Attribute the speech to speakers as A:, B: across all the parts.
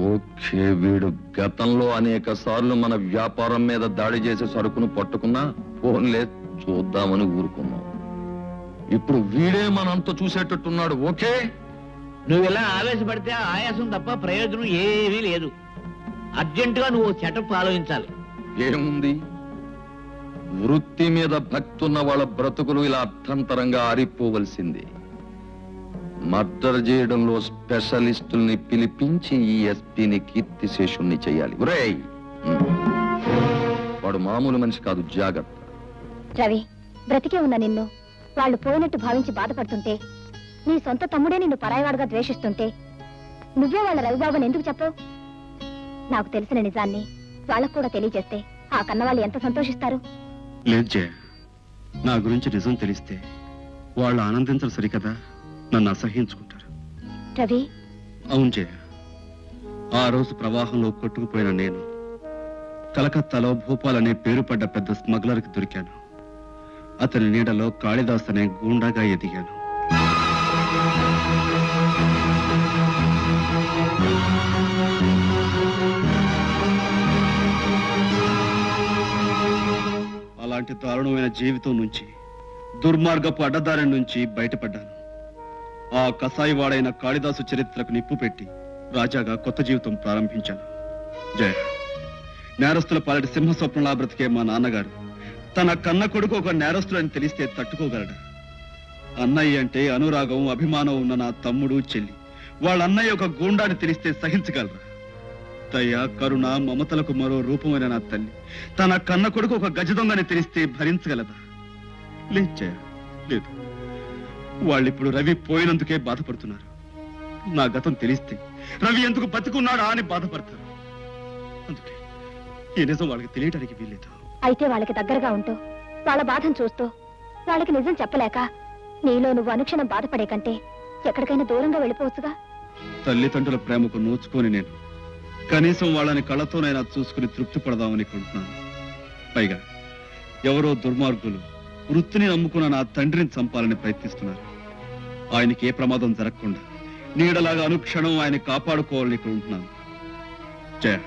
A: Okay, వీడు గతంలో అనేక సార్లు మన వ్యాపారం మీద దాడి చేసే సరుకును పట్టుకున్నా ఫోన్లే చూద్దామని ఊరుకున్నాం. ఇప్పుడు వీడే మనంతా చూసేటట్టున్నాడు. ఓకే,
B: నువ్వు ఇలా ఆవేశపడితే ఆయాసం తప్ప ప్రయోజనం ఏమీ లేదు. అర్జెంటుగా నువ్వు సెటప్ ఆలోచించాలి.
A: ఏముంది, వృత్తి మీద భక్తున్న వాళ్ళ బ్రతుకులు ఇలా అర్థంతరంగా ఆరిపోవలసింది. మర్డర్ చేయడంలో స్పెషలిస్టుల్ని పిలిపించి ఈ ఎస్పీని కీర్తిశేషుణ్ణి చేయాలి. ఒరేయ్, వాడు మామూలు మనిషి కాదు, జాగ్రత్త.
C: రవి, బ్రతికే ఉన్న నిన్ను వాళ్ళు పోయినట్టు భావించి బాధపడుతుంటే, నీ సొంత తమ్ముడే నిన్ను పరాయివాడుగా ద్వేషిస్తుంటే నువ్వే వాళ్ళ రవిబాబుని ఎందుకు చెప్పవు? నాకు తెలిసిన నిజాన్ని వాళ్ళకు కూడా తెలియజేస్తే ఆ కన్నవాళ్ళు ఎంత సంతోషిస్తారు.
D: లేదు జయ, నా గురించి నిజం తెలిస్తే వాళ్ళు ఆనందించరు సరికదా, నన్ను అసహ్యించుకుంటారు.
C: రవి,
D: అవును జయ, ఆ రోజు ప్రవాహంలో కొట్టుకుపోయిన నేను కలకత్తాలో భూపాల్ అనే పేరు పడ్డ పెద్ద స్మగ్లర్కి దొరికాను. అతని నీడలో కాళిదాస్ అనే గూండాగా ఎదిగాను. అలాంటి దారుణమైన జీవితం నుంచి, దుర్మార్గపు అడ్డదారి నుంచి బయటపడ్డాను. ఆ కసాయివాడైన కాళిదాసు చరిత్రకు నిప్పు పెట్టి రాజాగా కొత్త జీవితం ప్రారంభించాను. జయ, నేరస్తుల పాలటి సింహస్వప్నంలా బ్రతికే మా నాన్నగారు తన కన్న కొడుకు ఒక నేరస్తులని తెలిస్తే తట్టుకోగలడా? అన్నయ్య అంటే అనురాగం, అభిమానం ఉన్న నా తమ్ముడు, చెల్లి వాళ్ళ అన్నయ్య ఒక గూండాని తెలిస్తే సహించగలరా? దయ, కరుణ, మమతలకు మరో రూపమైన నా తల్లి తన కన్న కొడుకు ఒక గజ దొంగని తెలిస్తే భరించగలదా? లేదు జయ, లేదు. వాళ్ళిప్పుడు రవి పోయినందుకే బాధపడుతున్నారు. నా గతం తెలిస్తే రవి ఎందుకు బతుకున్నాడా అని బాధపడతారు. అందుకే ఈ నిజం వాళ్ళకి తెలియటానికి వీల్లేదు.
C: అయితే వాళ్ళకి దగ్గరగా ఉంటూ వాళ్ళ బాధను చూస్తూ వాళ్ళకి నిజం చెప్పలేక నీలో నువ్వు అనుక్షణం బాధపడే కంటే ఎక్కడికైనా దూరంగా వెళ్ళిపోవచ్చుగా.
D: తల్లిదండ్రుల ప్రేమకు నోచుకొని నేను కనీసం వాళ్ళని కళ్ళతోనైనా చూసుకుని తృప్తి పడదామని కొంటున్నాను. పైగా ఎవరో దుర్మార్గులు వృత్తిని నమ్ముకున్న నా తండ్రిని చంపాలని ప్రయత్నిస్తున్నారు. ఆయనకి ఏ ప్రమాదం జరగకుండా నీడలాగా అనుక్షణం ఆయన కాపాడుకోవాలని కొంటున్నాను. జయ,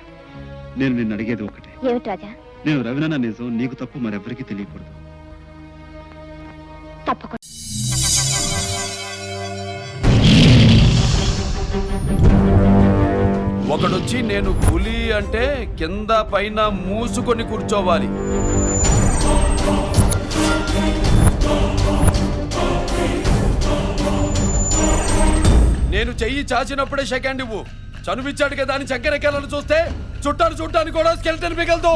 D: నేను నిన్ను అడిగేది ఒకటే.
C: ఏమిటి రాజా?
D: నేను రవినన్న నిజం నీకు తప్ప మరెవరికి తెలియకూడదు.
C: తప్పకుండా.
E: ఒకడొచ్చి నేను పులి అంటే కింద పైన మూసుకొని కూర్చోవాలి. నేను చెయ్యి చాచినప్పుడే సెకండ్ ఇవ్వు. చనువిచ్చాడు కదా అని చక్కెరెక్కాలని చూస్తే చుట్టాను చూడటానికి కూడా స్కెల్టన్ మిగలదు.